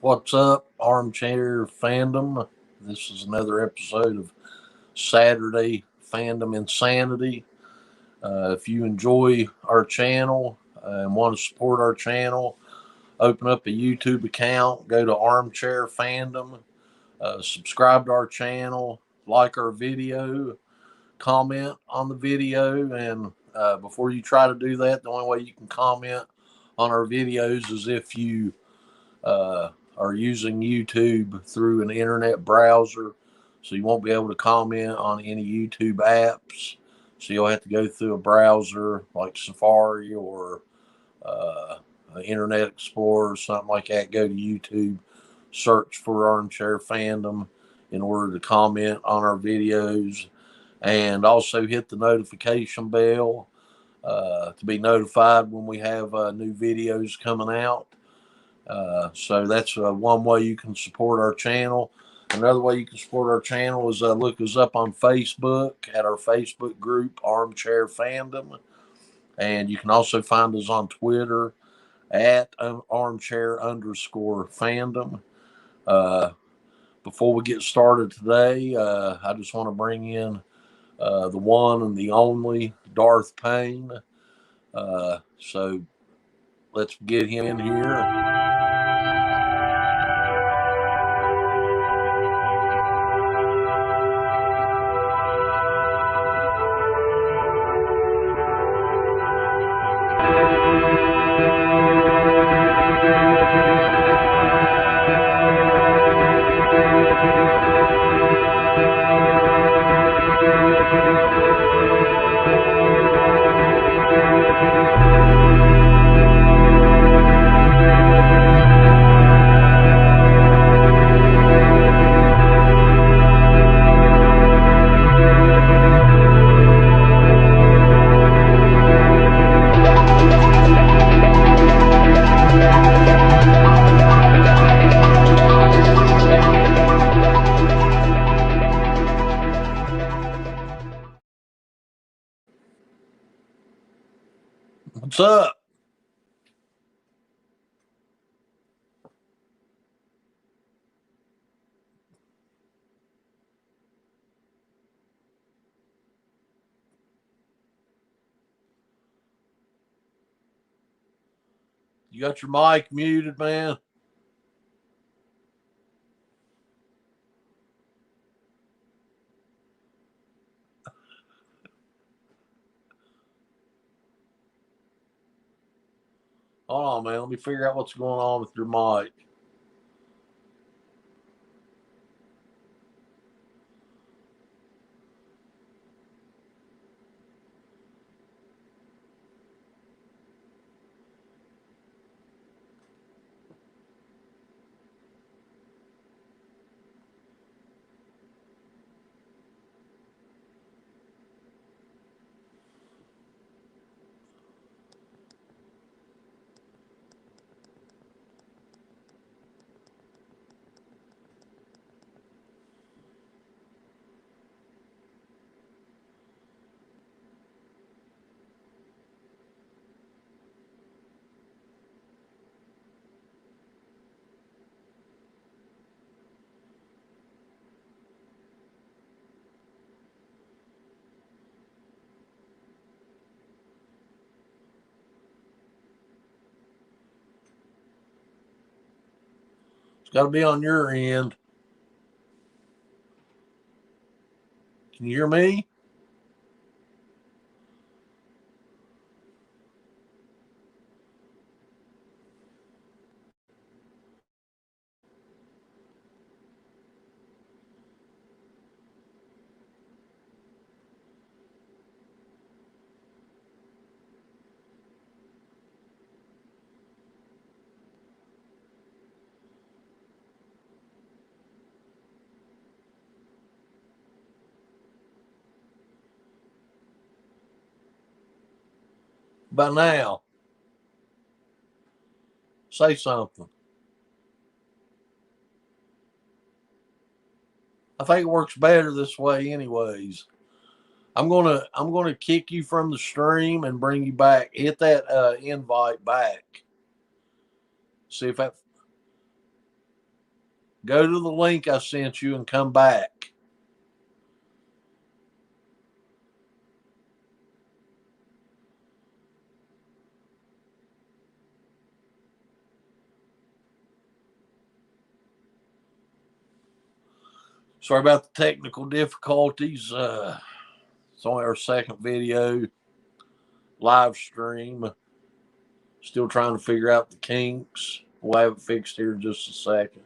What's up, Armchair Fandom? This is another episode of Saturday Fandom Insanity. If you enjoy our channel and want to support our channel, open up a YouTube account, go to Armchair Fandom, subscribe to our channel, like our video, comment on the video, and before you try to do that, the only way you can comment on our videos is if you are using YouTube through an internet browser, so you won't be able to comment on any YouTube apps. So you'll have to go through a browser like Safari or Internet Explorer or something like that. Go to YouTube, search for Armchair Fandom in order to comment on our videos, and also hit the notification bell to be notified when we have new videos coming out. So that's one way you can support our channel. Another way you can support our channel is look us up on Facebook at our Facebook group, Armchair Fandom. And you can also find us on Twitter at armchair_fandom. Before we get started today, I just want to bring in the one and the only Darth Pane. So let's get him in here. What's up? You got your mic muted, man? Hold on, man. Let me figure out what's going on with your mic. It's got to be on your end. Can you hear me? By now, say something. I think it works better this way, anyways. I'm gonna kick you from the stream and bring you back. Hit that invite back. See if that. Go to the link I sent you and come back. Sorry about the technical difficulties. It's only our second video live stream. Still trying to figure out the kinks. We'll have it fixed here in just a second.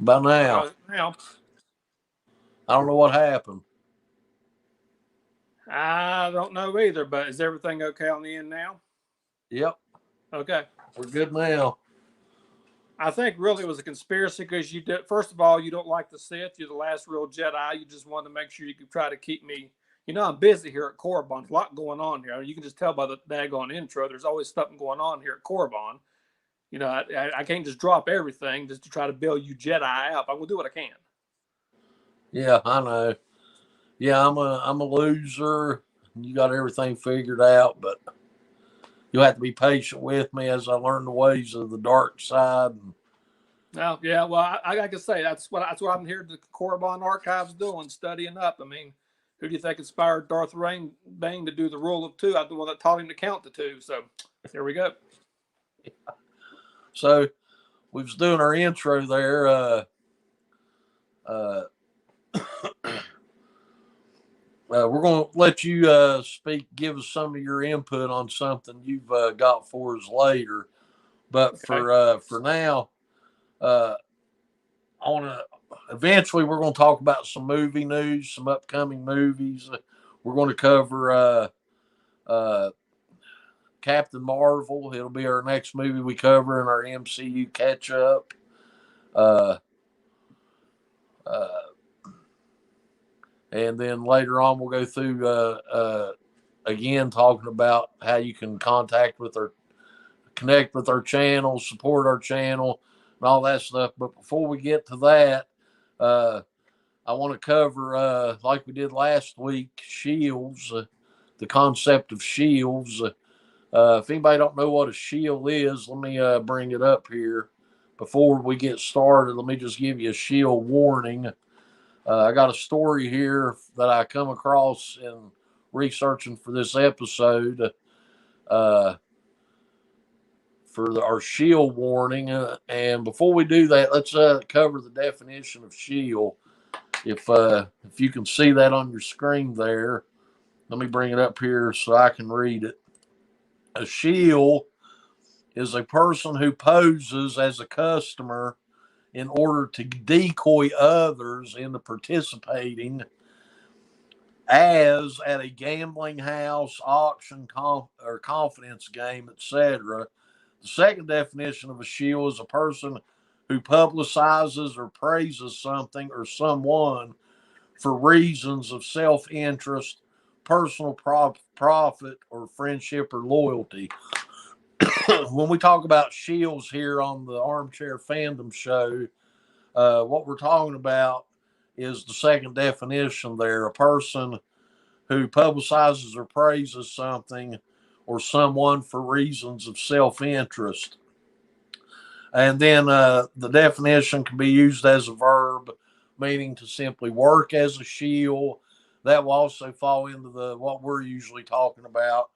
By now, I don't know what happened. I don't know either, but is everything okay on the end now? Yep. Okay. We're good now. I think really it was a conspiracy because you did. First of all, you don't like the Sith. You're the last real Jedi. You just wanted to make sure you could try to keep me. You know, I'm busy here at Korriban. There's a lot going on here. You can just tell by the daggone intro. There's always something going on here at Korriban. You know, I can't just drop everything just to try to build you Jedi up. I'm gonna do what I can. Yeah, I know. Yeah, I'm a loser. You got everything figured out, but you'll have to be patient with me as I learn the ways of the dark side. Oh, yeah. Well, I can say that's what I'm here at the Korriban Archives doing, studying up. I mean, who do you think inspired Darth Bane to do the rule of two? I'm the one that taught him to count to two. So here we go. So we was doing our intro there. We're going to let you speak, give us some of your input on something you've got for us later. But okay. For now, I want to. Eventually, we're going to talk about some movie news, some upcoming movies. We're going to cover Captain Marvel. It'll be our next movie we cover in our MCU catch up. And then later on, we'll go through again talking about how you can connect with our channel, support our channel, and all that stuff. But before we get to that, I want to cover, like we did last week, shields, the concept of shields. If anybody don't know what a shield is, let me bring it up here. Before we get started, let me just give you a shield warning. I got a story here that I come across in researching for this episode for our shield warning. And before we do that, let's cover the definition of shield. If you can see that on your screen there, let me bring it up here so I can read it. A shield is a person who poses as a customer in order to decoy others into participating as at a gambling house, auction, or confidence game, etc. The second definition of a shield is a person who publicizes or praises something or someone for reasons of self-interest, personal profit, or friendship or loyalty. When we talk about shields here on the Armchair Fandom show, what we're talking about is the second definition there. A person who publicizes or praises something or someone for reasons of self-interest. And then the definition can be used as a verb, meaning to simply work as a shield. That will also fall into what we're usually talking about,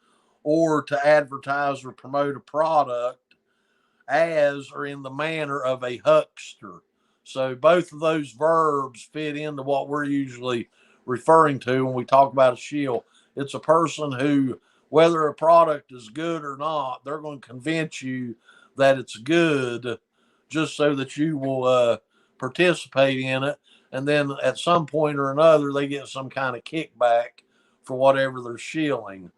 or to advertise or promote a product as or in the manner of a huckster. So both of those verbs fit into what we're usually referring to when we talk about a shield. It's a person who, whether a product is good or not, they're going to convince you that it's good just so that you will participate in it. And then at some point or another, they get some kind of kickback for whatever they're shilling.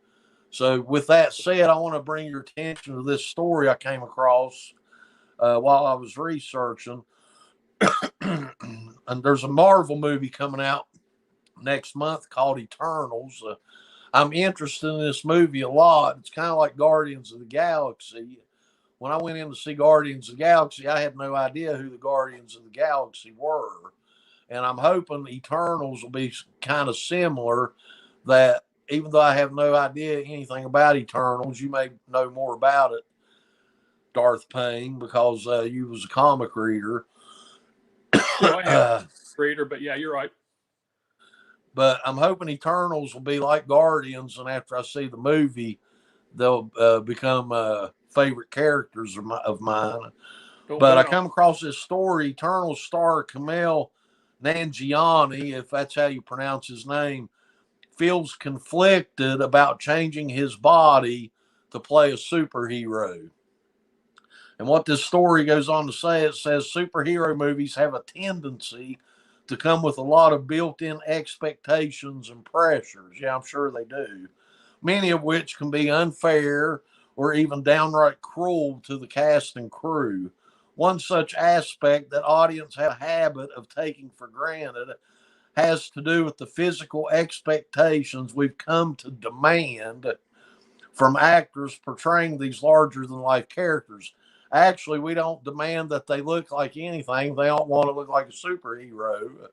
So with that said, I want to bring your attention to this story I came across while I was researching. And there's a Marvel movie coming out next month called Eternals. I'm interested in this movie a lot. It's kind of like Guardians of the Galaxy. When I went in to see Guardians of the Galaxy, I had no idea who the Guardians of the Galaxy were. And I'm hoping Eternals will be kind of similar, that even though I have no idea anything about Eternals, you may know more about it, Darth Pane, because you was a comic reader. Well, I have a reader, but yeah, you're right. But I'm hoping Eternals will be like Guardians, and after I see the movie, they'll become favorite characters of mine. But I come across this story, Eternals star Kumail Nanjiani, if that's how you pronounce his name, feels conflicted about changing his body to play a superhero. And what this story goes on to say, it says superhero movies have a tendency to come with a lot of built-in expectations and pressures. Yeah, I'm sure they do. Many of which can be unfair or even downright cruel to the cast and crew. One such aspect that audience have a habit of taking for granted has to do with the physical expectations we've come to demand from actors portraying these larger than life characters. Actually, we don't demand that they look like anything. They don't want to look like a superhero.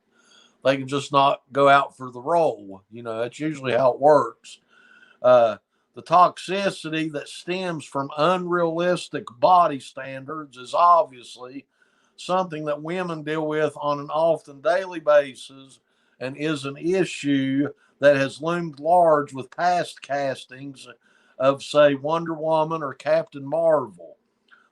They can just not go out for the role. You know, that's usually how it works. The toxicity that stems from unrealistic body standards is obviously something that women deal with on an often daily basis, and is an issue that has loomed large with past castings of, say, Wonder Woman or Captain Marvel,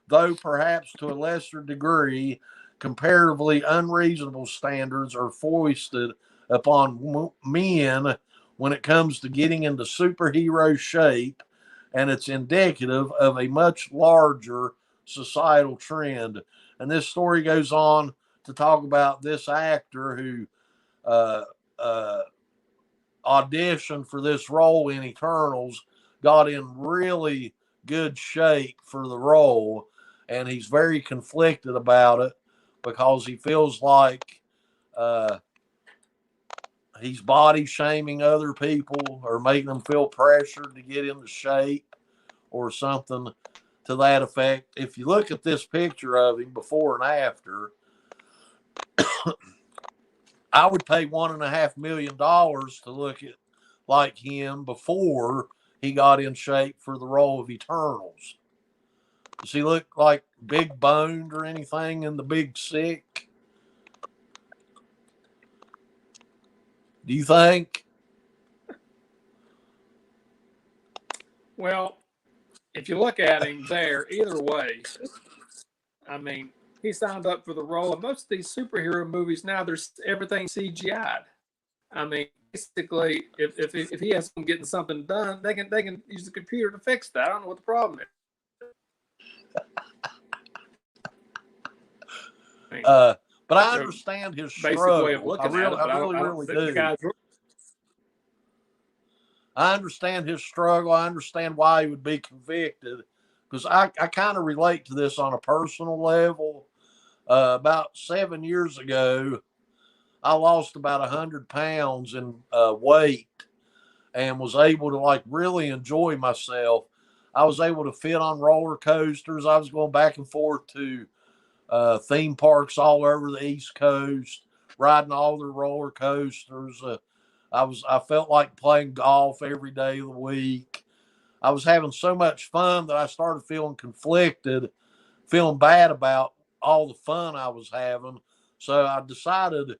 though perhaps to a lesser degree, comparatively unreasonable standards are foisted upon men when it comes to getting into superhero shape, and it's indicative of a much larger societal trend. And this story goes on to talk about this actor who uh, uh, auditioned for this role in Eternals, got in really good shape for the role, and he's very conflicted about it because he feels like he's body shaming other people or making them feel pressured to get into shape or something to that effect. If you look at this picture of him before and after, I would pay $1.5 million to look at like him before he got in shape for the role of Eternals. Does he look like big boned or anything in the big sick? Do you think? Well, if you look at him there, either way, I mean, he signed up for the role. And most of these superhero movies now, there's everything CGI'd. I mean, basically, if he has them getting something done, they can use the computer to fix that. I don't know what the problem is. But I understand his struggle. Way of looking at it, I really do. I understand his struggle. I understand why he would be convicted, because I kind of relate to this on a personal level. About 7 years ago, I lost about 100 pounds in weight and was able to like really enjoy myself. I was able to fit on roller coasters. I was going back and forth to theme parks all over the East Coast, riding all the roller coasters. I felt like playing golf every day of the week. I was having so much fun that I started feeling conflicted, feeling bad about all the fun I was having. So I decided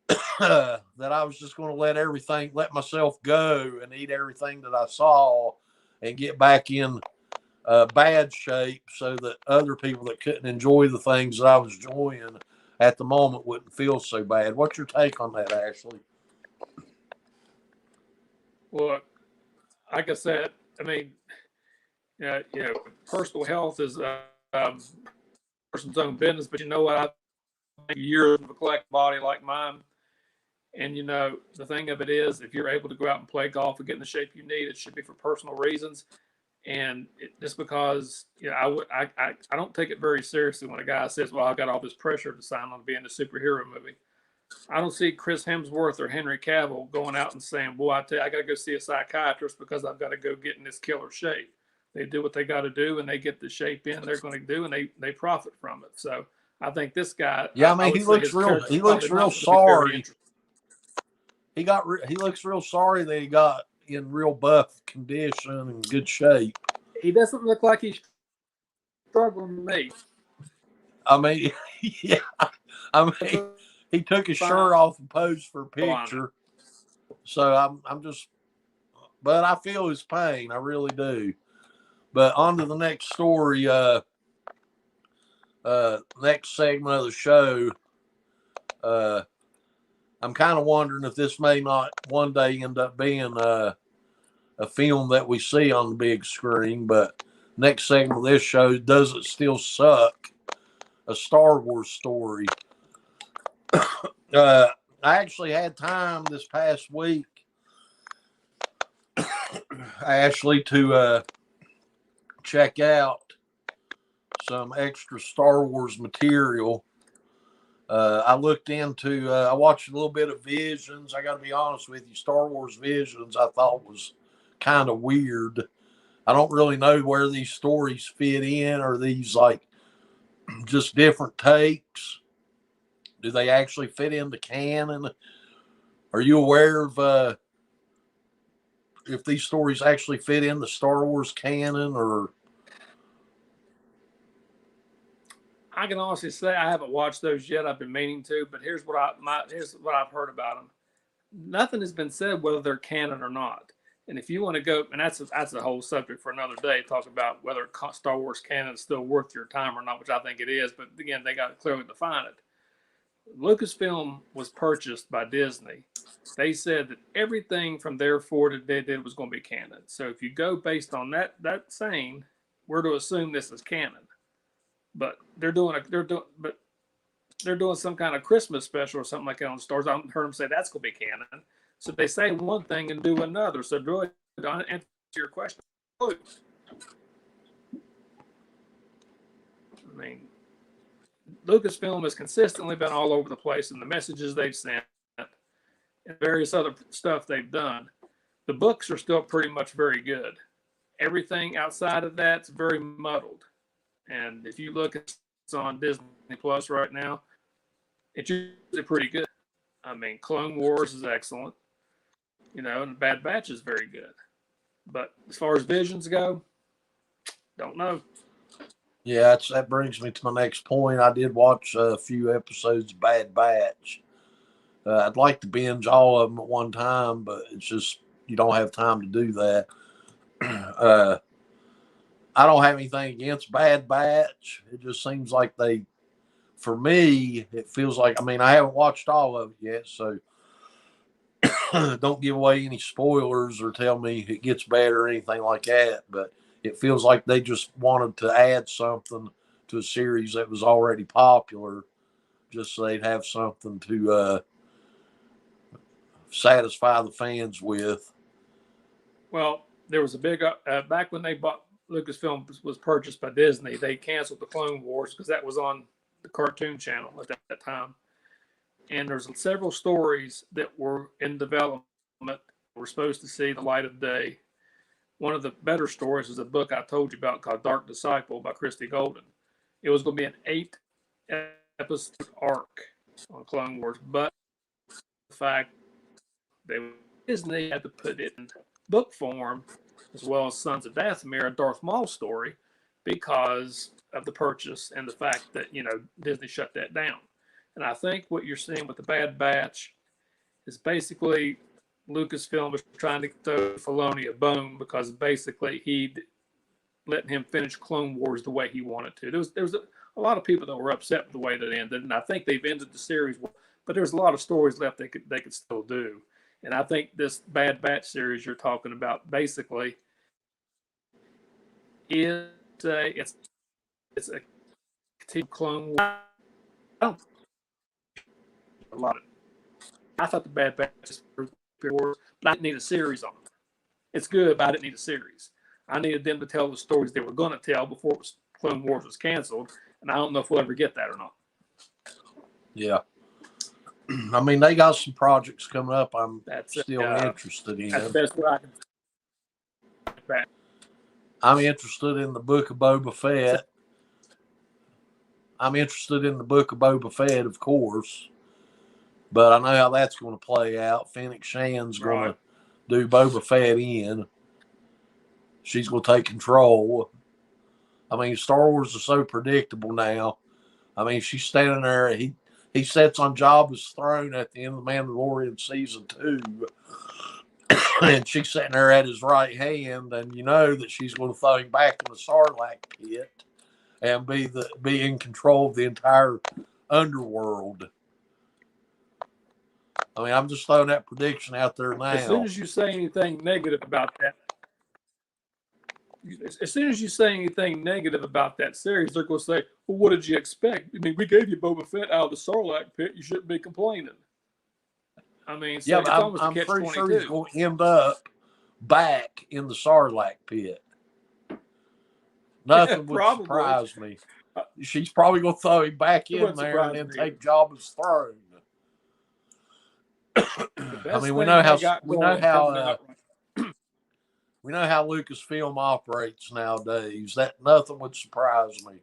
that I was just going to let myself go and eat everything that I saw and get back in bad shape so that other people that couldn't enjoy the things that I was enjoying at the moment wouldn't feel so bad. What's your take on that, Ashley? Well, like I said, I mean, personal health is person's own business, but you know what? I think years of a collect body like mine, And the thing of it is, if you're able to go out and play golf and get in the shape you need, it should be for personal reasons. And just because I don't take it very seriously when a guy says, "Well, I've got all this pressure to sign on to be in a superhero movie." I don't see Chris Hemsworth or Henry Cavill going out and saying, "Boy, I got to go see a psychiatrist because I've got to go get in this killer shape." They do what they got to do, and they get the shape in they're going to do, and they profit from it. So I think this guy, Yeah, I mean, would he say looks his real. character's He looks probably real not gonna be very sorry. interesting. He looks real sorry that he got in real buff condition and good shape. He doesn't look like he's struggling to me. I mean, yeah. I mean, he took his shirt off and posed for a picture. So I'm just, but I feel his pain. I really do. But on to the next story. Next segment of the show. I'm kind of wondering if this may not one day end up being a film that we see on the big screen. But next segment of this show, Does It Still Suck? A Star Wars story. I actually had time this past week, Ashley, to check out some extra Star Wars material. I looked into, I watched a little bit of Visions. I got to be honest with you, Star Wars Visions I thought was kind of weird. I don't really know where these stories fit in. Are these like just different takes? Do they actually fit into canon? Are you aware of if these stories actually fit in the Star Wars canon? Or I can honestly say I haven't watched those yet. I've been meaning to, but here's what I've heard about them. Nothing has been said whether they're canon or not. And if you want to go, and that's a whole subject for another day, talk about whether Star Wars canon is still worth your time or not, which I think it is. But again, they got to clearly define it. Lucasfilm was purchased by Disney. They said that everything from there forward that they did was going to be canon. So if you go based on that saying, we're to assume this is canon. But they're doing some kind of Christmas special or something like that on Star Wars. I heard them say that's going to be canon. So they say one thing and do another. So really, to answer your question, I mean, Lucasfilm has consistently been all over the place in the messages they've sent and various other stuff they've done. The books are still pretty much very good. Everything outside of that's very muddled. And if you look at it's on Disney Plus right now, it's usually pretty good. I mean, Clone Wars is excellent, and Bad Batch is very good. But as far as Visions go, don't know. yeah, that brings me to my next point. I did watch a few episodes of Bad Batch. I'd like to binge all of them at one time, but it's just you don't have time to do that. I don't have anything against Bad Batch. It just seems like for me, it feels like, I mean, I haven't watched all of it yet, so don't give away any spoilers or tell me it gets better or anything like that. But it feels like they just wanted to add something to a series that was already popular, just so they'd have something to satisfy the fans with. Well, there was a big back when they bought Lucasfilm was purchased by Disney. They canceled the Clone Wars because that was on the Cartoon Channel at that time. And there's several stories that were in development that were supposed to see the light of day. One of the better stories is a book I told you about called Dark Disciple by Christy Golden. It was going to be an 8-episode arc on Clone Wars, but the fact Disney had to put it in book form as well as Sons of Dathomir, a Darth Maul story, because of the purchase and the fact that Disney shut that down. And I think what you're seeing with the Bad Batch is basically Lucasfilm was trying to throw Filoni a bone because basically he'd letting him finish Clone Wars the way he wanted to. There was a lot of people that were upset with the way that it ended, and I think they've ended the series well, but there's a lot of stories left they could still do. And I think this Bad Batch series you're talking about basically is it's a Clone Wars. I don't a lot of I thought the Bad Batch Wars, but I didn't need a series on it. It's good, but I didn't need a series. I needed them to tell the stories they were going to tell before Clone Wars was canceled, and I don't know if we'll ever get that or not. Yeah. I mean, they got some projects coming up I'm still interested in. That's the best way I can. I'm interested in the Book of Boba Fett. Of course. But I know how that's going to play out. Fennec Shan's going to do Boba Fett in. She's going to take control. I mean, Star Wars is so predictable now. I mean, she's standing there. He sits on Jabba's throne at the end of The Mandalorian Season 2. And she's sitting there at his right hand. And you know that she's going to throw him back in the Sarlacc pit and be in control of the entire underworld. I mean, I'm just throwing that prediction out there now. As soon as you say anything negative about that, series, they're going to say, well, what did you expect? I mean, we gave you Boba Fett out of the Sarlacc pit. You shouldn't be complaining. I mean, so yeah, I'm pretty sure he's going to end up back in the Sarlacc pit. Nothing would surprise me. She's probably going to throw him back in there and then take Jabba's throne. I mean, we know how Lucasfilm operates nowadays. That nothing would surprise me.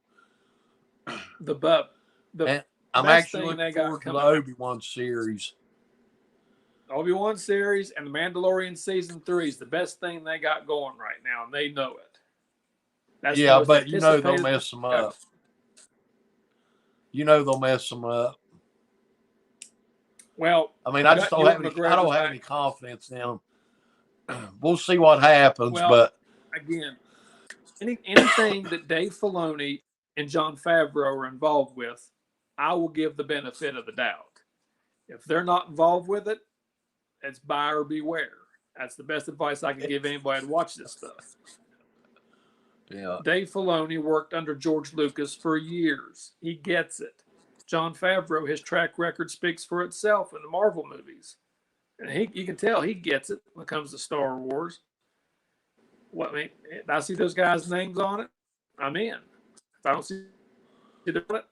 I'm actually looking forward to the Obi-Wan series. Obi-Wan series and the Mandalorian Season 3 is the best thing they got going right now, and they know it. That's but you know they'll mess them up. Well, I mean, I don't have any confidence in them. We'll see what happens, but again, anything that Dave Filoni and Jon Favreau are involved with, I will give the benefit of the doubt. If they're not involved with it, it's buyer beware. That's the best advice I can give anybody to watch this stuff. Yeah. Dave Filoni worked under George Lucas for years. He gets it. Jon Favreau, his track record speaks for itself in the Marvel movies. And you can tell he gets it when it comes to Star Wars. If I see those guys' names on it, I'm in. If I don't see it on it.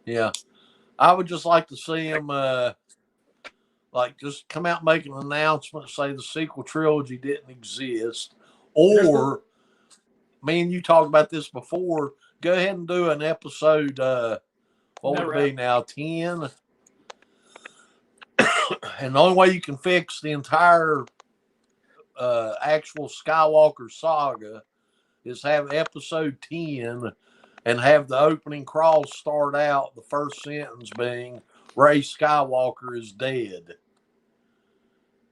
Yeah. I would just like to see him just come out and make an announcement, say the sequel trilogy didn't exist. Or, me and you talked about this before, go ahead and do an episode, what would it be now, 10? And the only way you can fix the entire actual Skywalker saga is have episode 10 and have the opening crawl start out, the first sentence being, Rey Skywalker is dead.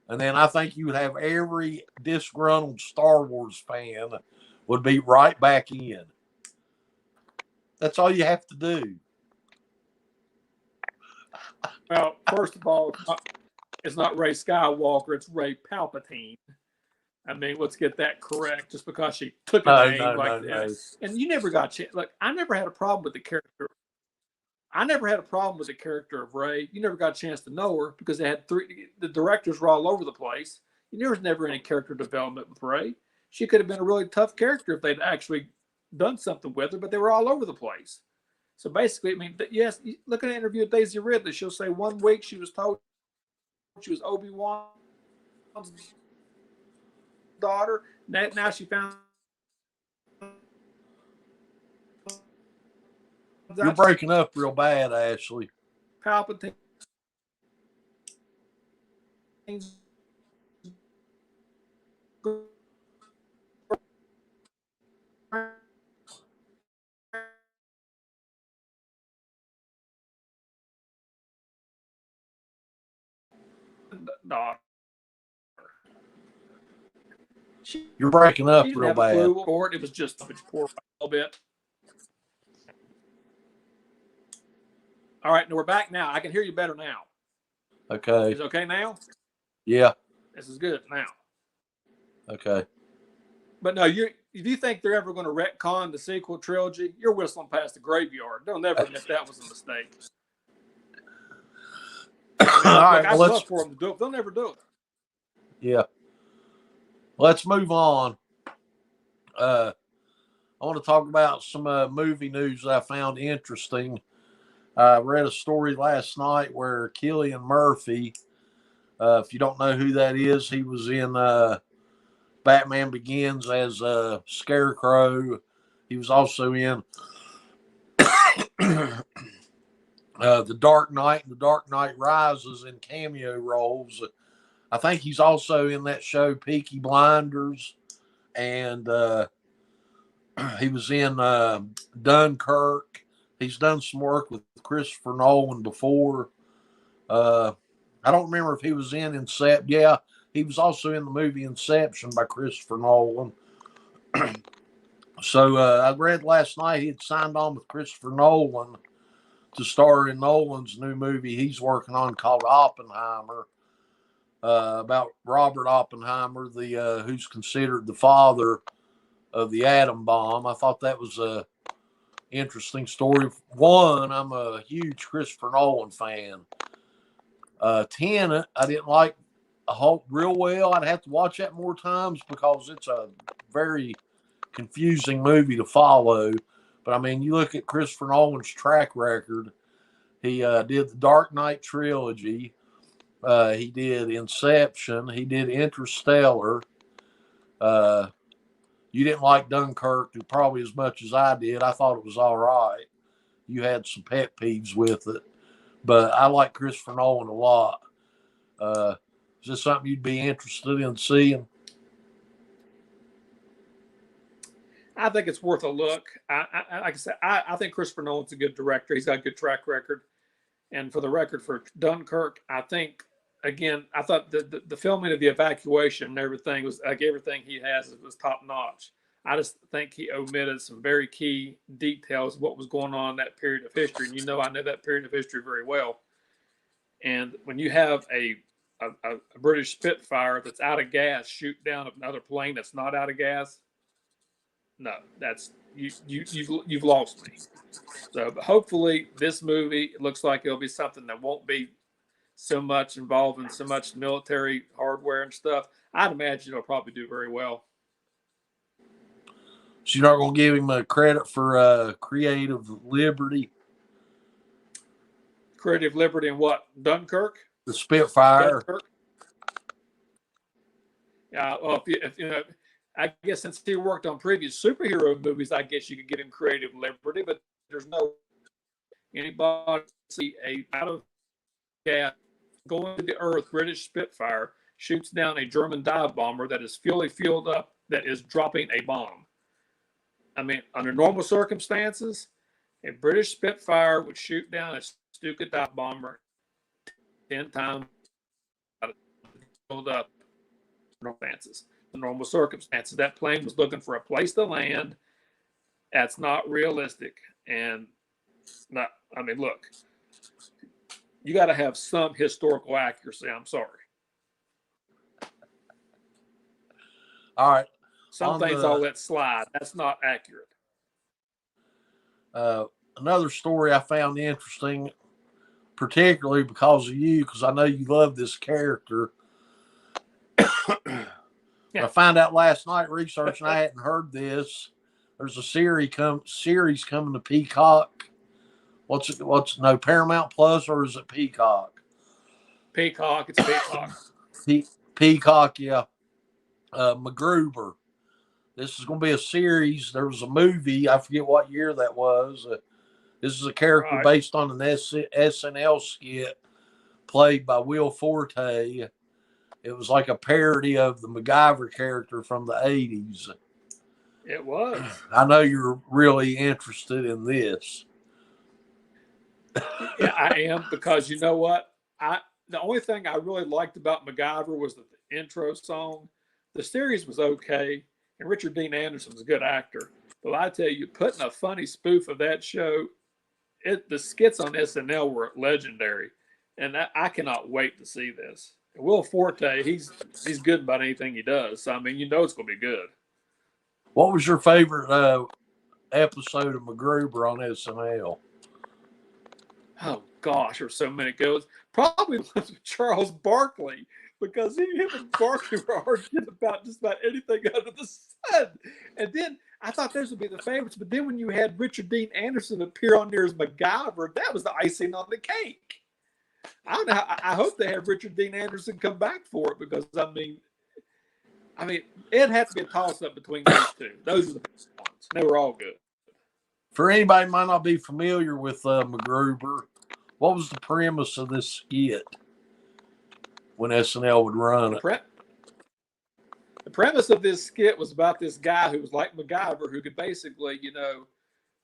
And then I think you would have every disgruntled Star Wars fan would be right back in. That's all you have to do. Well, first of all, it's not Rey Skywalker, it's Rey Palpatine. I mean, let's get that correct. Just because she took a name like this. No. And you never got a chance. Look, I never had a problem with the character. I never had a problem with the character of Rey. You never got a chance to know her because they had the directors were all over the place. There was never any character development with Rey. She could have been a really tough character if they'd actually done something with her, but they were all over the place. So basically, I mean, yes, look at an interview with Daisy Ridley. She'll say 1 week she was told she was Obi-Wan's daughter. Now she found. You're breaking up real bad, Ashley. Palpatine. Daughter. You're breaking up real bad. It was just poor a little bit. All right, we're back now. I can hear you better now. Okay. Is it okay now? Yeah. This is good now. Okay. But no, if you think they're ever going to retcon the sequel trilogy, you're whistling past the graveyard. They'll never admit that was a mistake. right, I'd love for them to do it. They'll never do it. Yeah. Let's move on. I want to talk about some movie news that I found interesting. I read a story last night where Cillian Murphy, if you don't know who that is, he was in Batman Begins as Scarecrow. He was also in The Dark Knight and The Dark Knight Rises in cameo roles. I think he's also in that show Peaky Blinders, and he was in Dunkirk. He's done some work with Christopher Nolan before. I don't remember if he was in Inception. Yeah, he was also in the movie Inception by Christopher Nolan. So I read last night he had signed on with Christopher Nolan to star in Nolan's new movie he's working on called Oppenheimer, about Robert Oppenheimer, the who's considered the father of the atom bomb. I thought that was a interesting story. One, I'm a huge Christopher Nolan fan. Tenet, I didn't like real well. I'd have to watch that more times because it's a very confusing movie to follow. But I mean, you look at Christopher Nolan's track record. He did the Dark Knight trilogy. He did Inception. He did Interstellar. You didn't like Dunkirk probably as much as I did. I thought it was all right. You had some pet peeves with it, but I like Christopher Nolan a lot. Is this something you'd be interested in seeing? I think it's worth a look. Like I said, I think Christopher Nolan's a good director. He's got a good track record. And for the record, for Dunkirk, I think, again, I thought the filming of the evacuation and everything was like everything he has was top notch. I just think he omitted some very key details of what was going on in that period of history. And I know that period of history very well. And when you have a British Spitfire that's out of gas shoot down another plane that's not out of gas, no, that's you've lost me. So, but hopefully, this movie looks like it'll be something that won't be so much involved in so much military hardware and stuff. I'd imagine it'll probably do very well. So you're not going to give him a credit for creative liberty? Creative liberty in what? Dunkirk? The Spitfire? Dunkirk? Yeah, well, if I guess since he worked on previous superhero movies, I guess you could get him creative liberty, but there's no anybody see a out of gas going to the earth British Spitfire shoots down a German dive bomber that is fully fueled up that is dropping a bomb. I mean, under normal circumstances, a British Spitfire would shoot down a Stuka dive bomber 10 times filled up. The normal circumstances, that plane was looking for a place to land. That's not realistic. And not, I mean, look, you got to have some historical accuracy. I'm sorry. All right. Some things I'll let slide. That's not accurate. Another story I found interesting, particularly because of you, because I know you love this character. Yeah. I found out last night researching, I hadn't heard this. There's a series coming to Peacock. No, Paramount Plus, or is it Peacock? Peacock. It's Peacock. Peacock, yeah. MacGruber. This is going to be a series. There was a movie. I forget what year that was. This is a character based on an SNL skit played by Will Forte. It was like a parody of the MacGyver character from the 80s. It was. I know you're really interested in this. Yeah, I am, because you know what? The only thing I really liked about MacGyver was the intro song. The series was okay, and Richard Dean Anderson was a good actor. But I tell you, putting a funny spoof of that show, the skits on SNL were legendary, and I cannot wait to see this. Will Forte, he's good about anything he does. So, I mean, it's going to be good. What was your favorite episode of MacGruber on SNL? Oh gosh, there's so many good ones. Probably ones with Charles Barkley, because him and Barkley were arguing about just about anything under the sun. And then I thought those would be the favorites, but then when you had Richard Dean Anderson appear on there as MacGyver, that was the icing on the cake. I don't know. I hope they have Richard Dean Anderson come back for it, because I mean, it had to be a toss-up between those two. Those are the best ones. They were all good. For anybody who might not be familiar with MacGruber, what was the premise of this skit when SNL would run it? The premise of this skit was about this guy who was like MacGyver, who could basically,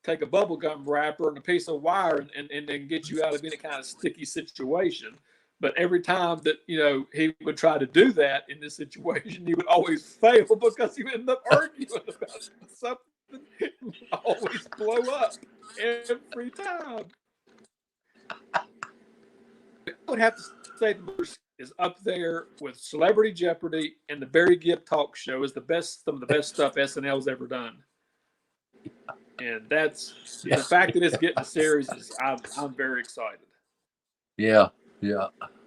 take a bubblegum wrapper and a piece of wire and then get you out of any kind of sticky situation. But every time that, he would try to do that in this situation, he would always fail, because he would end up arguing about something and always blow up every time. I would have to say the first is up there with Celebrity Jeopardy and the Barry Gibb Talk Show is some of the best stuff SNL's ever done. And that's the fact that it's getting a series is I'm very excited. Yeah.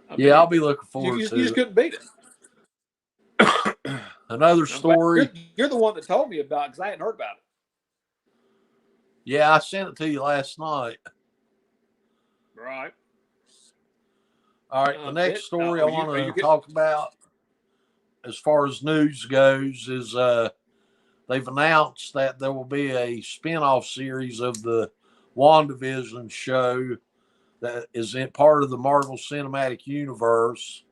I'll be looking forward to it. You just couldn't beat it. Another story. You're the one that told me about it, because I hadn't heard about it. Yeah, I sent it to you last night. Right. All right, the next story I want to talk about, as far as news goes, is they've announced that there will be a spinoff series of the WandaVision show that is part of the Marvel Cinematic Universe,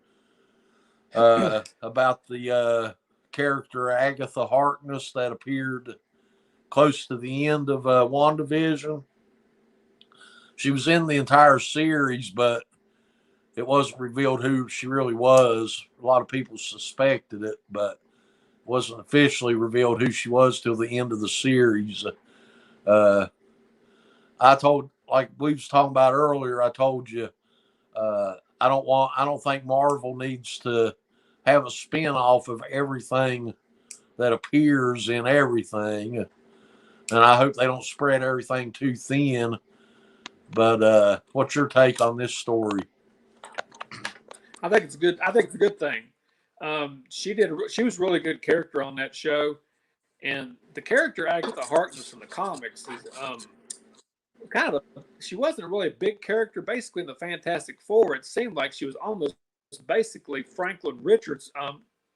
about the character Agatha Harkness that appeared close to the end of WandaVision. She was in the entire series, but it wasn't revealed who she really was. A lot of people suspected it, but it wasn't officially revealed who she was till the end of the series. Like we was talking about earlier, I told you, I don't think Marvel needs to have a spin-off of everything that appears in everything. And I hope they don't spread everything too thin. But what's your take on this story? I think it's good. I think it's a good thing. She was a really good character on that show, and the character Agatha Harkness from the comics is she wasn't really a big character. Basically, in the Fantastic Four, it seemed like she was almost basically Franklin Richards'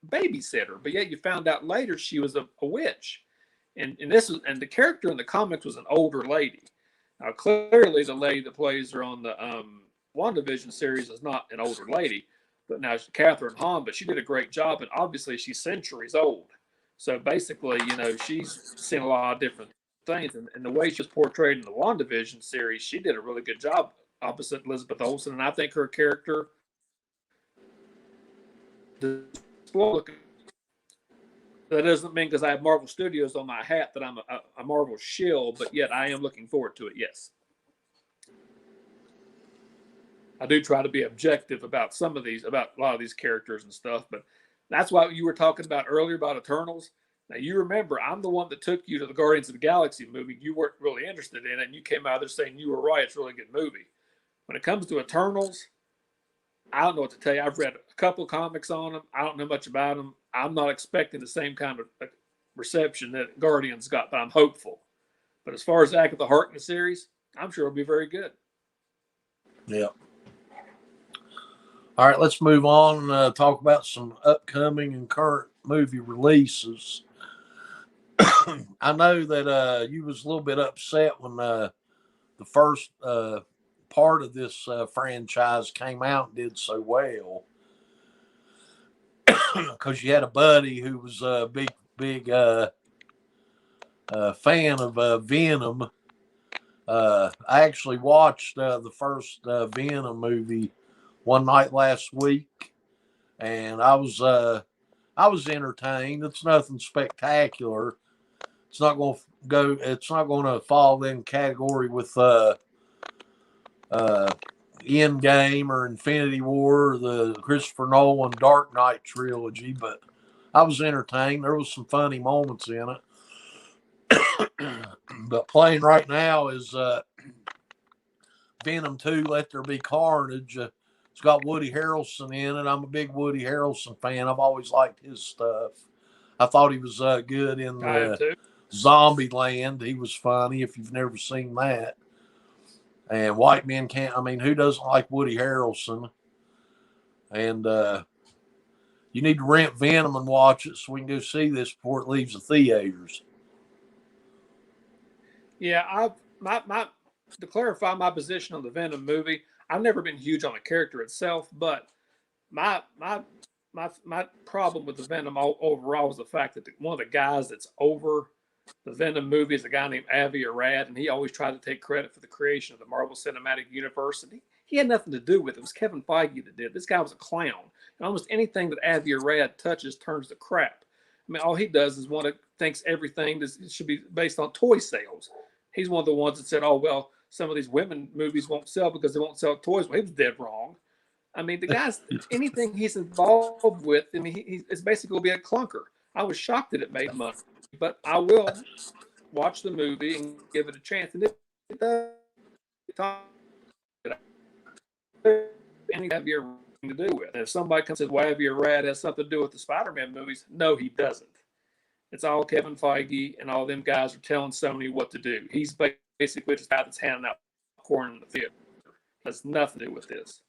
babysitter. But yet, you found out later she was a witch, and the character in the comics was an older lady. Now, clearly, the lady that plays her on the WandaVision series is not an older lady. But now she's Catherine Hahn, but she did a great job, and obviously she's centuries old. So basically, she's seen a lot of different things, and the way she was portrayed in the WandaVision series, she did a really good job opposite Elizabeth Olsen, and I think her character. That doesn't mean because I have Marvel Studios on my hat that I'm a Marvel shill, but yet I am looking forward to it. Yes. I do try to be objective about about a lot of these characters and stuff, but that's why you were talking about earlier about Eternals. Now, you remember, I'm the one that took you to the Guardians of the Galaxy movie. You weren't really interested in it, and you came out there saying you were right. It's a really good movie. When it comes to Eternals, I don't know what to tell you. I've read a couple of comics on them. I don't know much about them. I'm not expecting the same kind of reception that Guardians got, but I'm hopeful. But as far as Agatha Harkness series, I'm sure it'll be very good. Yeah. All right, let's move on and talk about some upcoming and current movie releases. I know that you was a little bit upset when the first part of this franchise came out and did so well, because you had a buddy who was a big fan of Venom. I actually watched the first Venom movie one night last week, and I was entertained. It's nothing spectacular. It's not going to fall in category with Endgame or Infinity War or the Christopher Nolan Dark Knight trilogy, but I was entertained. There was some funny moments in it. But playing right now is Venom 2, Let There Be Carnage. It's got Woody Harrelson in it. I'm a big Woody Harrelson fan. I've always liked his stuff. I thought he was good in Zombieland. He was funny if you've never seen that. And White Men Can't. I mean, who doesn't like Woody Harrelson? And you need to rent Venom and watch it so we can go see this before it leaves the theaters. Yeah, to clarify my position on the Venom movie, I've never been huge on the character itself, but my problem with the Venom overall was the fact that one of the guys that's over the Venom movie is a guy named Avi Arad, and he always tried to take credit for the creation of the Marvel Cinematic Universe, and he had nothing to do with it. It was Kevin Feige that did. This guy was a clown, and almost anything that Avi Arad touches turns to crap. I mean, all he does is thinks everything should be based on toy sales. He's one of the ones that said, "Oh well, some of these women movies won't sell because they won't sell toys." Well, he was dead wrong. I mean, the guy's anything he's involved with, I mean, it's basically going to be a clunker. I was shocked that it made money, but I will watch the movie and give it a chance. And it does anything have your to do with. And if somebody comes and says, "Well, have your Rad has something to do with the Spider-Man movies?" No, he doesn't. It's all Kevin Feige and all them guys are telling Sony what to do. He's basically just guy that's handing out corn in the theater. Has nothing to do with this.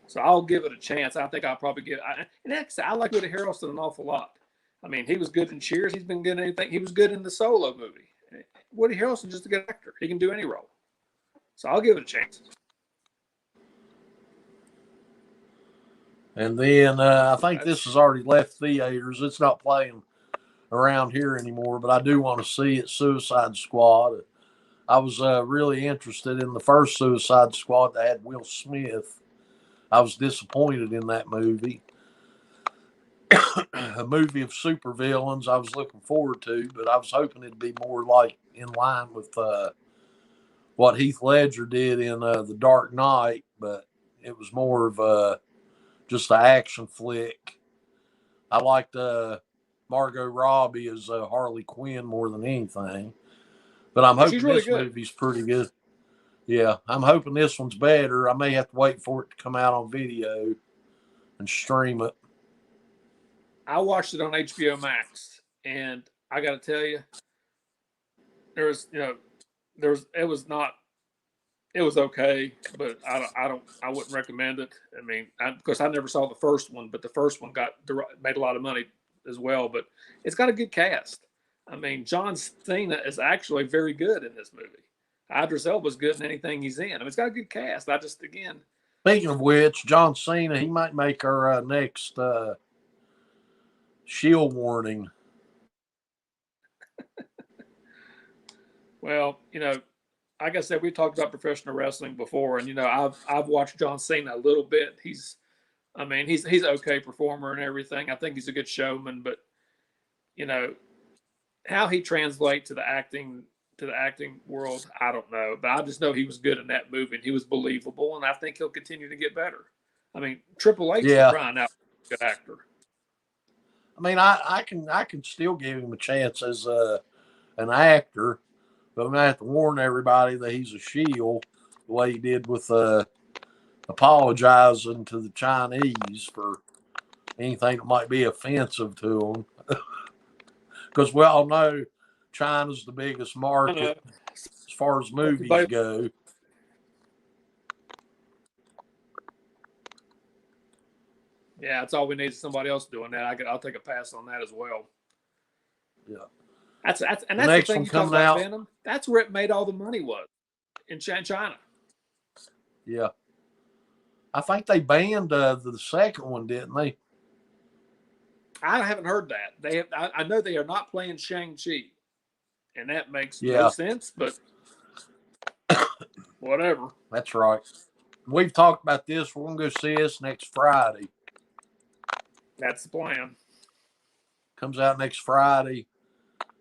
So I'll give it a chance. I think I'll probably I like Woody Harrelson an awful lot. I mean, he was good in Cheers. He's been good in anything. He was good in the Solo movie. Woody Harrelson's just a good actor. He can do any role. So I'll give it a chance. And then I think this has already left theaters. It's not playing around here anymore, but I do want to see it, Suicide Squad. I was really interested in the first Suicide Squad that had Will Smith. I was disappointed in that movie. A movie of supervillains I was looking forward to, but I was hoping it'd be more like in line with what Heath Ledger did in The Dark Knight, but it was more of just an action flick. I liked Margot Robbie as Harley Quinn more than anything, but I'm hoping this movie's pretty good. Yeah, I'm hoping this one's better. I may have to wait for it to come out on video and stream it. I watched it on HBO Max, and I got to tell you, it was okay, but I wouldn't recommend it. I mean, because I never saw the first one, but the first one made a lot of money as well. But it's got a good cast. I mean, John Cena is actually very good in this movie. Idris Elba's good in anything he's in. I mean, it's got a good cast. Speaking of which, John Cena, he might make our next Shield warning. Well, like I said, we talked about professional wrestling before, and I've watched John Cena a little bit. He's an okay performer and everything. I think he's a good showman, but how he translates to the acting world, I don't know. But I just know he was good in that movie, and he was believable, and I think he'll continue to get better. I mean, Triple H is crying out for a good actor. I mean, I can still give him a chance as an actor, but I'm gonna have to warn everybody that he's a shield, the way he did with apologizing to the Chinese for anything that might be offensive to them. Because we all know China's the biggest market as far as movies go. Yeah, that's all we need is somebody else doing that. I'll take a pass on that as well. Yeah. That's the thing you talk about, Venom. That's where it made all the money was, in China. Yeah. I think they banned the second one, didn't they? I haven't heard that. I know they are not playing Shang-Chi, and that makes no sense, but whatever. That's right. We've talked about this. We're going to go see this next Friday. That's the plan. Comes out next Friday.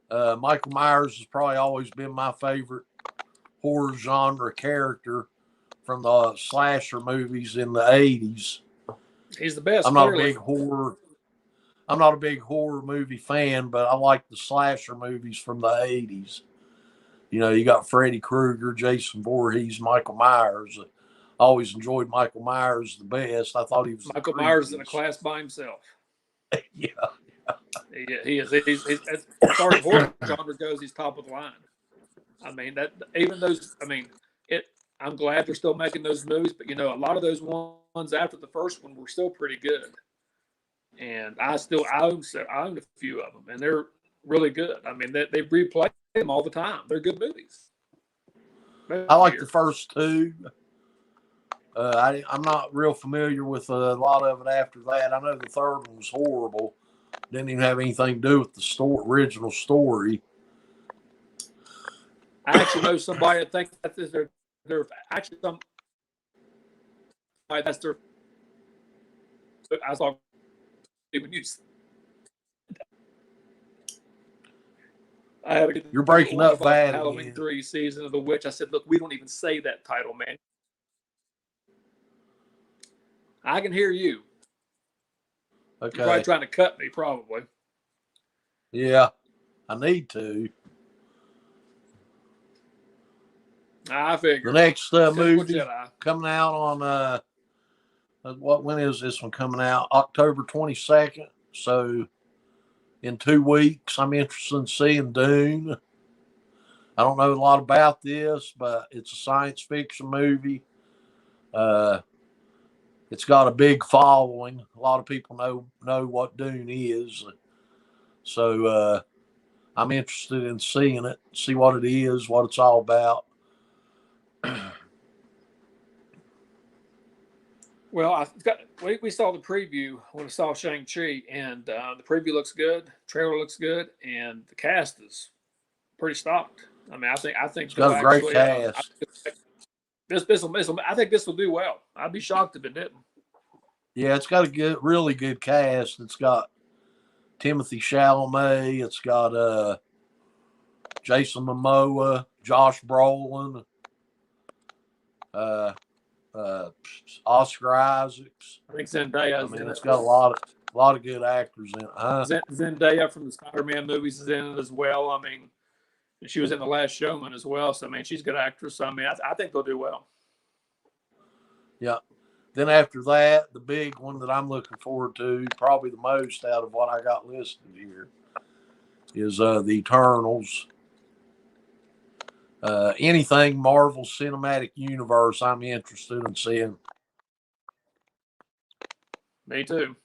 Michael Myers has probably always been my favorite horror genre character from the slasher movies in the 80s. He's the best. I'm not a big horror movie fan, but I like the slasher movies from the 80s. You got Freddy Krueger, Jason Voorhees, Michael Myers. I always enjoyed Michael Myers the best. I thought he was Michael Myers in a class by himself. Yeah. He is. He's as far as horror genre goes, he's top of the line. I mean, that even those. I mean, it. I'm glad they're still making those movies, but a lot of those ones after the first one were still pretty good. And I own a few of them, and they're really good. I mean, they replay them all the time. They're good movies. I like the first two. I'm not real familiar with a lot of it after that. I know the third one was horrible. Didn't even have anything to do with the original story. I actually know somebody that thinks that they're actually somebody that's their. I saw even you. You're breaking up bad. Halloween 3 Season of the Witch. I said, look, we don't even say that title, man. I can hear you. Okay. You're probably trying to cut me, probably. Yeah, I need to. I figure. The next movie coming out on when is this one coming out? October 22nd. So in 2 weeks, I'm interested in seeing Dune. I don't know a lot about this, but it's a science fiction movie. It's got a big following. A lot of people know what Dune is. So I'm interested in seeing it, see what it is, what it's all about. Well, we saw the preview when we saw Shang-Chi, and the preview looks good, trailer looks good, and the cast is pretty stocked. I mean, I think it's got a great cast. I think this will do well. I'd be shocked if it didn't. Yeah, it's got a really good cast. It's got Timothy Chalamet. It's got Jason Momoa, Josh Brolin, Oscar Isaacs. I think Zendaya. I mean, it's got a lot of good actors in it. Zendaya from the Spider-Man movies is in it as well. I mean, she was in The Last Showman as well. So I mean, she's a good actress. So, I mean, I think they'll do well. Yeah. Then after that, the big one that I'm looking forward to, probably the most out of what I got listed here, is the Eternals. Anything Marvel Cinematic Universe, I'm interested in seeing. Me too.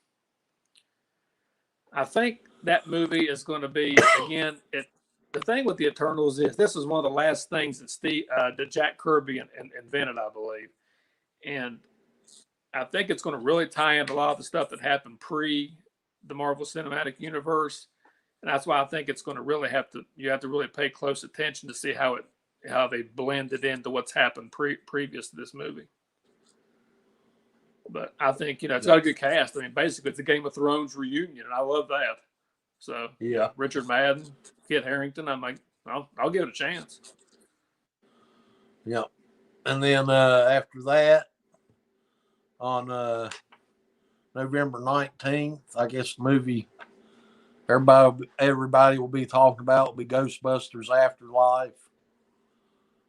I think that movie is going to be, again, the thing with the Eternals is this is one of the last things that Jack Kirby invented, I believe. And I think it's going to really tie into a lot of the stuff that happened pre the Marvel Cinematic Universe. And that's why I think it's going to you have to really pay close attention to see how they blended into what's happened previous to this movie. But I think, it's got a good cast. I mean, basically, it's a Game of Thrones reunion, and I love that. So, yeah, Richard Madden, Kit Harington, I'm like, I'll give it a chance. Yeah. And then after that, on November 19th, I guess the movie everybody will be talking about will be Ghostbusters Afterlife,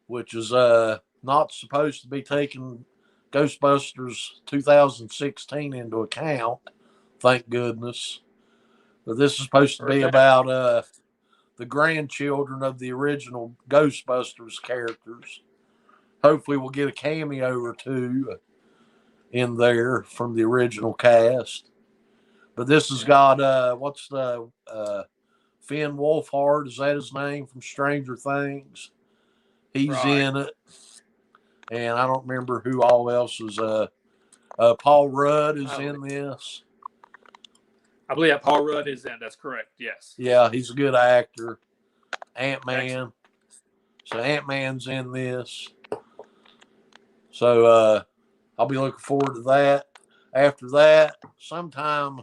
which is not supposed to be taking Ghostbusters 2016 into account, thank goodness. But this is supposed to be about the grandchildren of the original Ghostbusters characters. Hopefully we'll get a cameo or two in there from the original cast. But this has got, what's the Finn Wolfhard, is that his name, from Stranger Things? He's in it. And I don't remember who all else is. Paul Rudd is in this. I believe Paul Rudd is in. That's correct. Yes. Yeah, he's a good actor. Ant-Man. So Ant-Man's in this. So I'll be looking forward to that. After that, sometime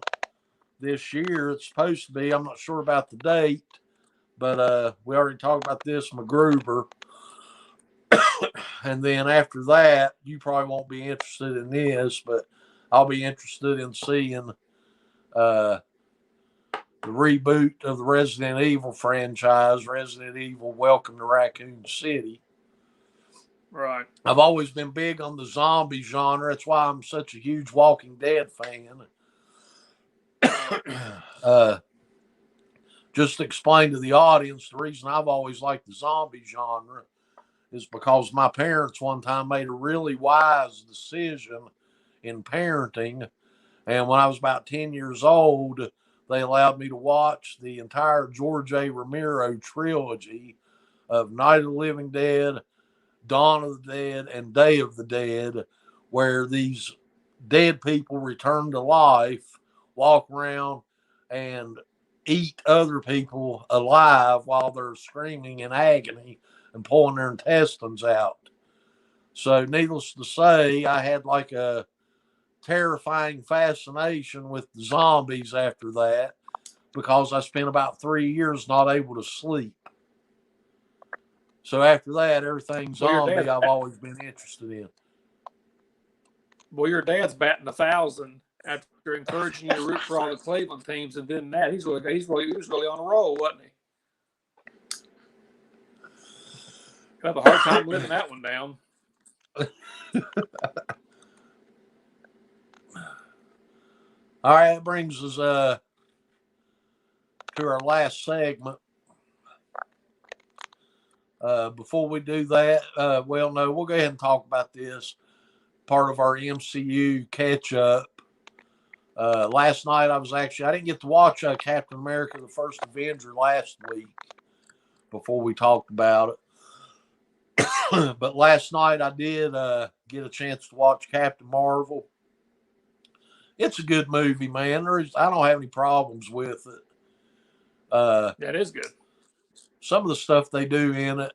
this year, it's supposed to be, I'm not sure about the date, but we already talked about this, MacGruber. And then after that, you probably won't be interested in this, but I'll be interested in seeing the reboot of the Resident Evil franchise, Resident Evil Welcome to Raccoon City. Right. I've always been big on the zombie genre. That's why I'm such a huge Walking Dead fan. Just to explain to the audience, the reason I've always liked the zombie genre is because my parents one time made a really wise decision in parenting. And when I was about 10 years old, they allowed me to watch the entire George A. Romero trilogy of Night of the Living Dead, Dawn of the Dead, and Day of the Dead, where these dead people return to life, walk around, and eat other people alive while they're screaming in agony and pulling their intestines out. So, needless to say, I had like a terrifying fascination with the zombies after that because I spent about 3 years not able to sleep. So after that, everything zombie I've always been interested in. Well, your dad's batting 1,000 after encouraging you to root for all the Cleveland teams, and then that he was really on a roll, wasn't he? You have a hard time living that one down. All right, that brings us to our last segment. Before we do that, we'll go ahead and talk about this part of our MCU catch up. Last night I didn't get to watch Captain America: The First Avenger last week before we talked about it. But last night I did get a chance to watch Captain Marvel. It's a good movie, man. I don't have any problems with it. That is good. Some of the stuff they do in it,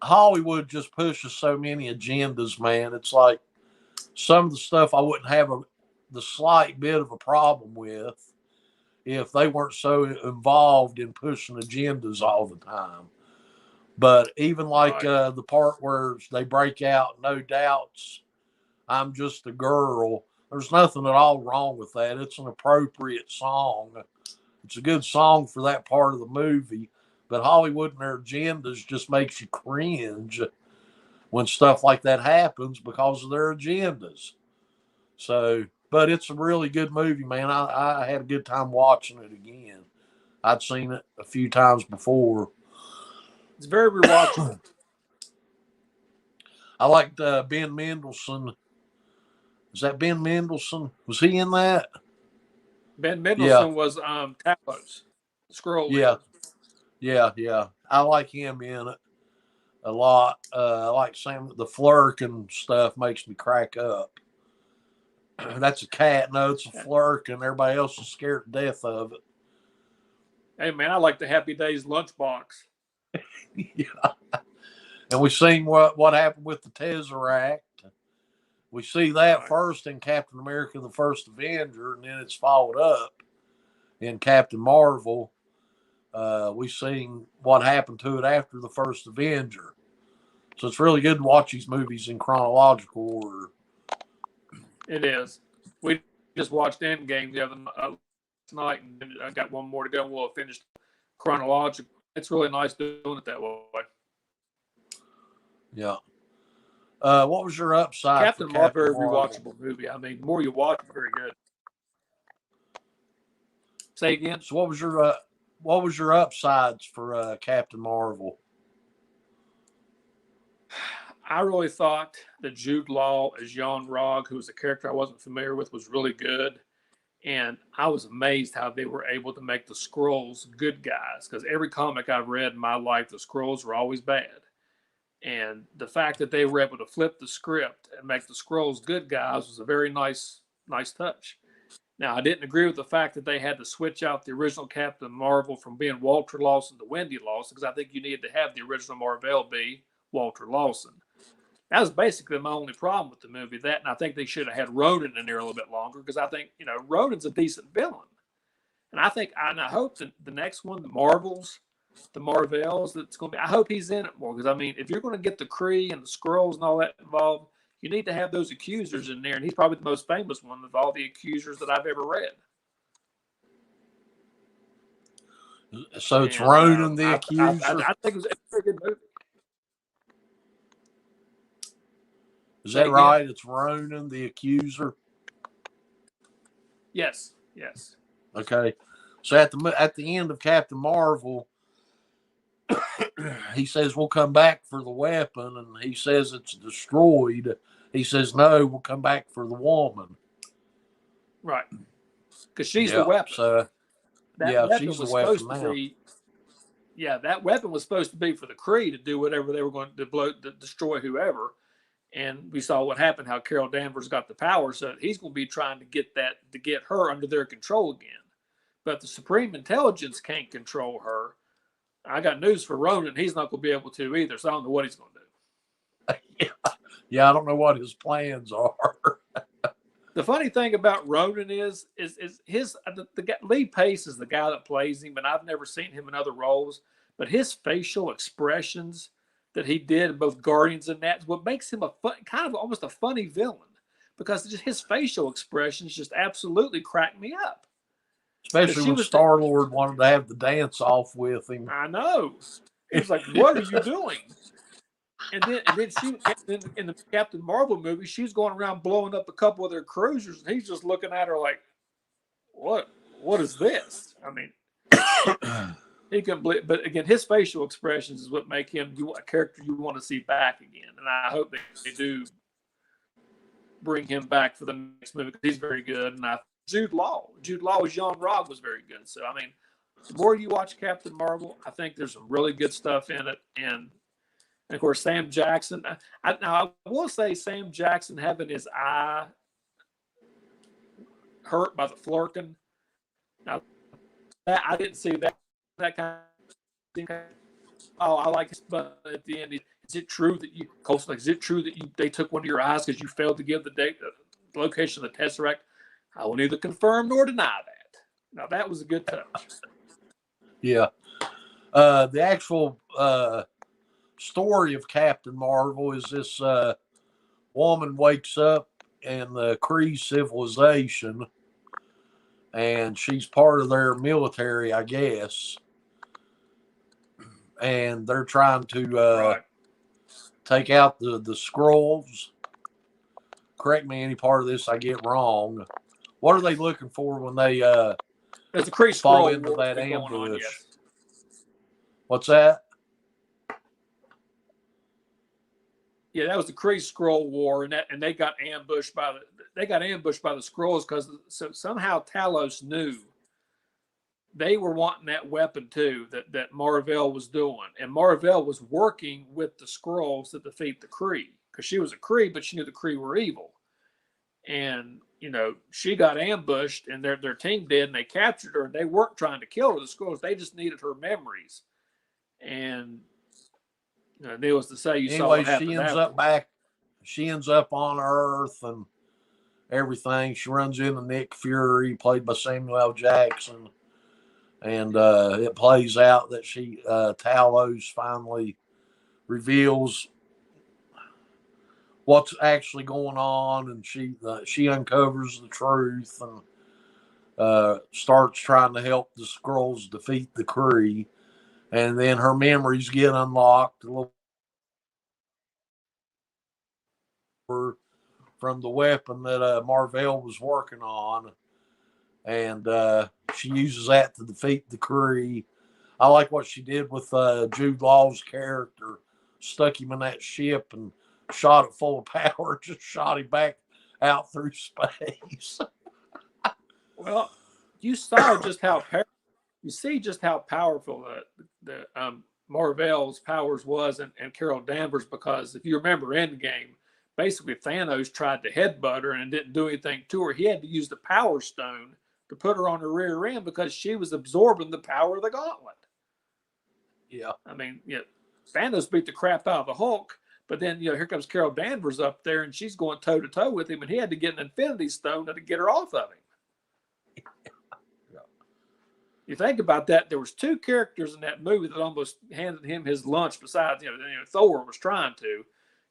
Hollywood just pushes so many agendas, man. It's like some of the stuff I wouldn't have the slight bit of a problem with if they weren't so involved in pushing agendas all the time. But even like the part where they break out, no doubts, I'm just a girl. There's nothing at all wrong with that. It's an appropriate song. It's a good song for that part of the movie. But Hollywood and their agendas just makes you cringe when stuff like that happens because of their agendas. So, but it's a really good movie, man. I had a good time watching it again. I'd seen it a few times before. It's very rewatchable. I liked Ben Mendelsohn. Is that Ben Mendelsohn? Was he in that? Ben Mendelsohn was Talos, Skrull leader. Yeah. I like him in it a lot. I like the flirk and stuff makes me crack up. That's a cat. No, it's a flirk, and everybody else is scared to death of it. Hey, man, I like the Happy Days lunchbox. Yeah. And we've seen what happened with the Tesseract. We see that first in Captain America: The First Avenger, and then it's followed up in Captain Marvel. We've seen what happened to it after the First Avenger. So it's really good to watch these movies in chronological order. It is. We just watched Endgame the other night, and I got one more to go, and we'll finish chronological. It's really nice doing it that way. Yeah. What was your upside? Captain Marvel, very rewatchable movie. I mean, the more you watch, very good. Say again. So what was your upsides for Captain Marvel? I really thought that Jude Law as Yon-Rogg, who was a character I wasn't familiar with, was really good. And I was amazed how they were able to make the Skrulls good guys. Because every comic I've read in my life, the Skrulls were always bad. And the fact that they were able to flip the script and make the Skrulls good guys was a very nice touch. Now, I didn't agree with the fact that they had to switch out the original Captain Marvel from being Walter Lawson to Wendy Lawson, because I think you needed to have the original Marvel be Walter Lawson. That was basically my only problem with the movie. That, and I think they should have had Ronan in there a little bit longer, because I think, Ronan's a decent villain. And I hope that the next one, the Marvels, that's going to be, I hope he's in it more. Because, I mean, if you're going to get the Kree and the Skrulls and all that involved, you need to have those accusers in there. And he's probably the most famous one of all the accusers that I've ever read. So it's And Ronan the Accuser. I think it was a very good movie. Is Say that again? right? It's Ronan the Accuser. Yes, yes. Okay. So at the end of Captain Marvel, he says we'll come back for the weapon, and he says it's destroyed. He says no, we'll come back for the woman. Right. Because she's the weapon. So That weapon she's the was weapon supposed to now. be. Yeah, that weapon was supposed to be for the Kree to do whatever they were going to destroy whoever. And we saw what happened, how Carol Danvers got the power, so he's going to be trying to get her under their control again. But the Supreme Intelligence can't control her. I got news for Ronan. He's not going to be able to either, so I don't know what he's going to do. Yeah, I don't know what his plans are. The funny thing about Ronan is the Lee Pace is the guy that plays him, and I've never seen him in other roles. But his facial expressions that he did in both Guardians and that, what makes him kind of almost a funny villain, because just his facial expressions just absolutely crack me up. Especially when Star-Lord wanted to have the dance off with him. I know. He was like, "What are you doing?" And then she in the Captain Marvel movie, she's going around blowing up a couple of their cruisers, and he's just looking at her like, "What is this?" I mean, he can believe, but again, his facial expressions is what make him a character you want to see back again. And I hope they do bring him back for the next movie because he's very good. And Jude Law as Jean Robb was very good. So I mean, the more you watch Captain Marvel, I think there's some really good stuff in it. And of course, Sam Jackson. I will say Sam Jackson having his eye hurt by the flirkin. Now, I didn't see that kind of thing. Oh, I like this, but at the end, is it true that they took one of your eyes because you failed to give the location of the Tesseract? I will neither confirm nor deny that. Now, that was a good touch. Yeah. The actual story of Captain Marvel is this woman wakes up in the Kree civilization, and she's part of their military, I guess. And they're trying to take out the Skrulls. Correct me any part of this I get wrong. What are they looking for when they there's a Kree fall into that ambush? Yes. What's that? Yeah, that was the Kree Skrull War, and they got ambushed by the Skrulls because somehow Talos knew they were wanting that weapon too that Marvel was doing, and Marvel was working with the Skrulls to defeat the Kree because she was a Kree, but she knew the Kree were evil, and she got ambushed and their team did, and they captured her, and they weren't trying to kill her, the Skrulls, they just needed her memories, and needless to say, saw what happened. She ends up on Earth and everything. She runs into Nick Fury, played by Samuel L. Jackson, and it plays out that Talos finally reveals what's actually going on, and she uncovers the truth and starts trying to help the Skrulls defeat the Kree. And then her memories get unlocked a little from the weapon that Marvel was working on. And she uses that to defeat the Kree. I like what she did with Jude Law's character. Stuck him in that ship and shot it full of power. Just shot him back out through space. Well, you saw just how powerful the Marvel's powers was, and Carol Danvers, because if you remember Endgame, basically Thanos tried to headbutt her and didn't do anything to her. He had to use the Power Stone to put her on her rear end because she was absorbing the power of the gauntlet. Yeah. I mean, Thanos beat the crap out of the Hulk, but then, here comes Carol Danvers up there, and she's going toe-to-toe with him, and he had to get an Infinity Stone to get her off of him. You think about that, there was two characters in that movie that almost handed him his lunch besides, Thor was trying to.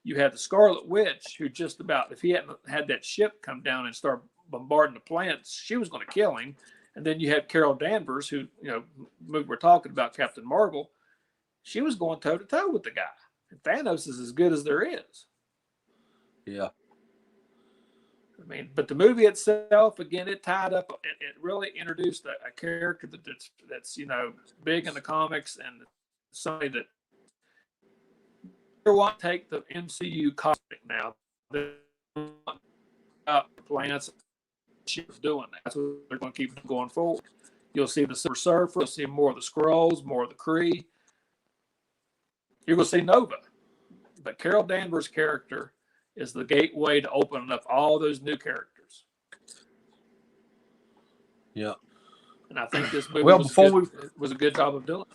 You had the Scarlet Witch, who just about, if he hadn't had that ship come down and start bombarding the planets, she was going to kill him. And then you had Carol Danvers, who, we're talking about, Captain Marvel. She was going toe to toe with the guy. And Thanos is as good as there is. Yeah. I mean, but the movie itself, again, it tied up. It really introduced a character that's big in the comics, and somebody that they want to take the MCU cosmic now. They want plans. She was doing that. That's what they're going to keep going forward. You'll see the Silver Surfer. You'll see more of the Skrulls, more of the Kree. You're going to see Nova. But Carol Danvers' character is the gateway to opening up all those new characters. Yeah. And I think this movie was a good job of doing it.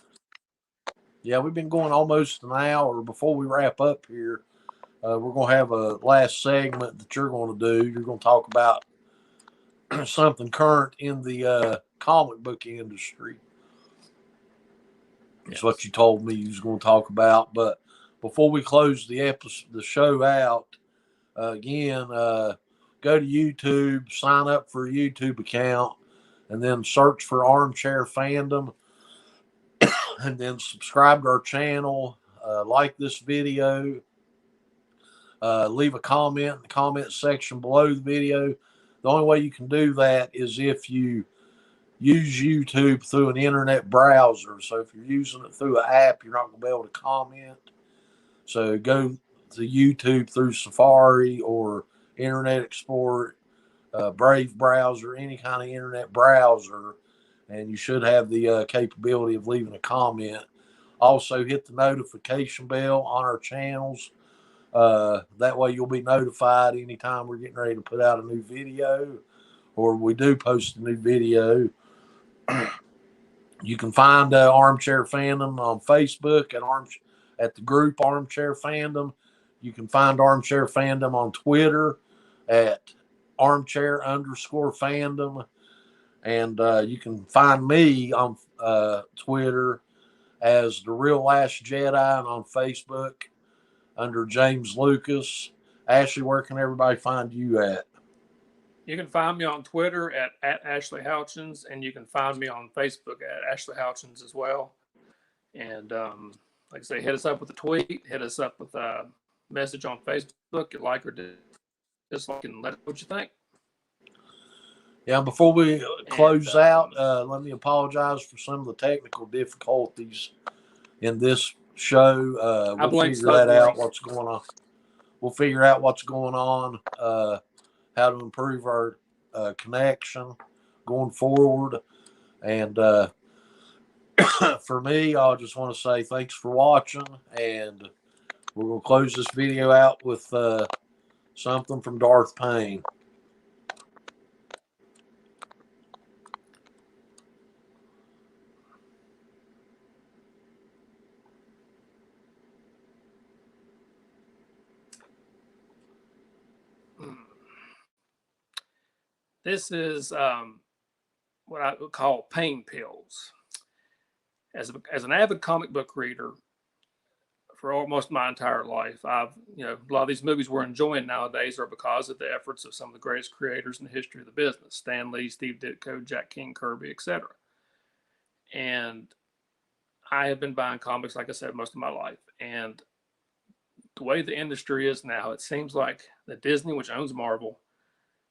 Yeah, we've been going almost an hour. Before we wrap up here, we're going to have a last segment that you're going to do. You're going to talk about something current in the comic book industry. That's Yes. what you told me you was going to talk about. But before we close the show out, again, go to YouTube, sign up for a YouTube account, and then search for Armchair Fandom, and then subscribe to our channel, like this video, leave a comment in the comment section below the video. The only way you can do that is if you use YouTube through an internet browser. So if you're using it through an app, you're not going to be able to comment. So go to YouTube through Safari or Internet Explorer, Brave browser, any kind of internet browser, and you should have the capability of leaving a comment. Also, hit the notification bell on our channels. That way you'll be notified anytime we're getting ready to put out a new video, or we do post a new video. You can find Armchair Fandom on Facebook at the group Armchair Fandom. You can find Armchair Fandom on Twitter at armchair_fandom. And you can find me on Twitter as DaRealLastJedi, and on Facebook under James Lucas. Ashley, where can everybody find you at? You can find me on Twitter at Ashley Houchins, and you can find me on Facebook at Ashley Houchins as well. And like I say, hit us up with a tweet, hit us up with a message on Facebook. You like or dislike, and let us know what you think. Yeah, before we close out, let me apologize for some of the technical difficulties in this show. We'll figure that out, what's going on. We'll figure out what's going on, how to improve our connection going forward. And for me, I just want to say thanks for watching, and we're going to close this video out with something from Darth Pane. This is what I would call pain pills. As an avid comic book reader for almost my entire life, a lot of these movies we're enjoying nowadays are because of the efforts of some of the greatest creators in the history of the business: Stan Lee, Steve Ditko, Jack King Kirby, etc. And I have been buying comics, like I said, most of my life. And the way the industry is now, it seems like that Disney, which owns Marvel,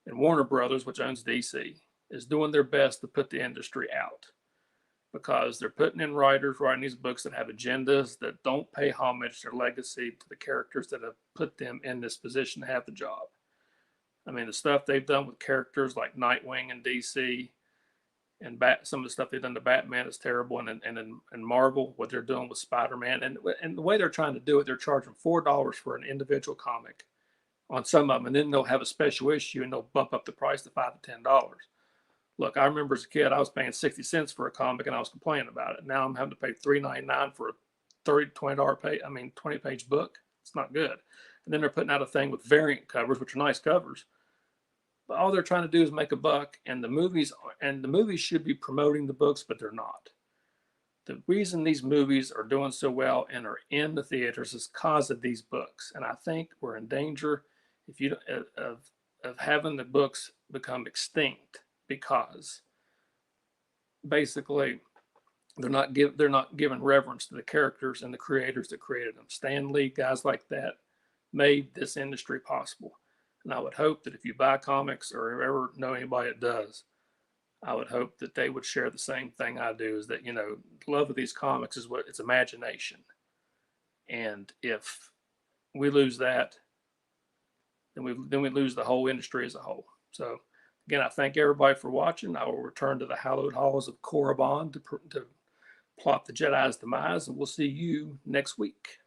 and Warner Brothers, which owns DC, is doing their best to put the industry out, because they're putting in writers writing these books that have agendas that don't pay homage to their legacy, to the characters that have put them in this position to have the job. I mean, the stuff they've done with characters like Nightwing and DC, and some of the stuff they've done to Batman is terrible. And Marvel, what they're doing with Spider-Man, and the way they're trying to do it, they're charging $4 for an individual comic on some of them, and then they'll have a special issue and thll bump up the price to $5 to $10. Look, I remember as a kid, I was paying 60 cents for a comic and I was complaining about it. Now I'm having to pay $3.99 for a $20 20-page book. It's not good. And then they're putting out a thing with variant covers, which are nice covers. But all they're trying to do is make a buck, and the movies should be promoting the books, but they're not. The reason these movies are doing so well and are in the theaters is because of these books. And I think we're in danger of having the books become extinct, because basically they're not giving reverence to the characters and the creators that created them. Stan Lee, guys like that, made this industry possible. And I would hope that if you buy comics or ever know anybody that does, I would hope that they would share the same thing I do, is that, the love of these comics is what it's imagination. And if we lose that, then we lose the whole industry as a whole. So again, I thank everybody for watching. I will return to the hallowed halls of Korriban to plot the Jedi's demise, and we'll see you next week.